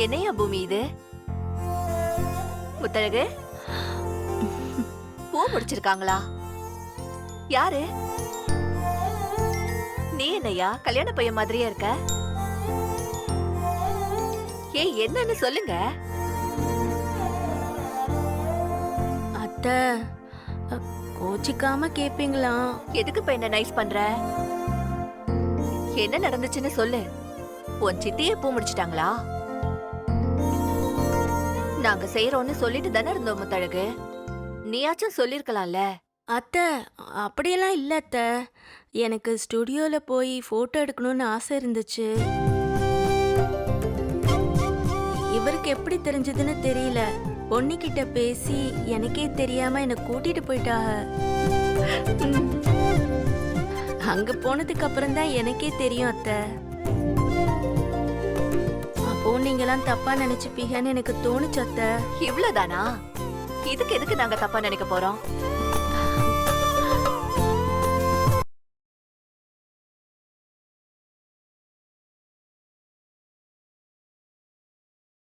என்னையா பூமி இது? முத்தழகு, பூ முடிச்சிருக்காங்களா? யாரு? நீ என்னையா கல்யாண பையன் மாதிரியே இருக்க? ஏய், என்னன்னு சொல்லுங்க. அத்தை, கோச்சிக்காம கேப்பீங்களா? எதுக்கு இப்ப என்ன நைஸ் பண்ற? என்ன நடந்துச்சுன்னு சொல்லு. உன் சித்தியே பூ முடிச்சிட்டாங்களா? நாங்க செய்யறோம்னு சொல்லிட்டு தானே இருந்தோம் முத்தழகு. நீயாச்சும் சொல்லிருக்கலாம்ல. அத்தை, அப்படியெல்லாம் இல்ல அத்தை. எனக்கு ஸ்டுடியோல போய் போட்டோ எடுக்கணும்னு ஆசை இருந்துச்சு. இவருக்கு எப்படி தெரிஞ்சதுன்னு தெரியல. பொண்ணுகிட்ட பேசி எனக்கே தெரியாம என்னை கூட்டிட்டு போயிட்டாங்க. அங்க போனதுக்கு அப்புறம் தான் எனக்கே தெரியும் அத்தை. அப்போ நீங்கெல்லாம் தப்பா நினைச்சுப்பீங்கன்னு எனக்கு தோணுச்சு அத்தை. இவ்வளவுதானா? இதுக்கு எதுக்கு நாங்க தப்பா நினைக்க போறோம்?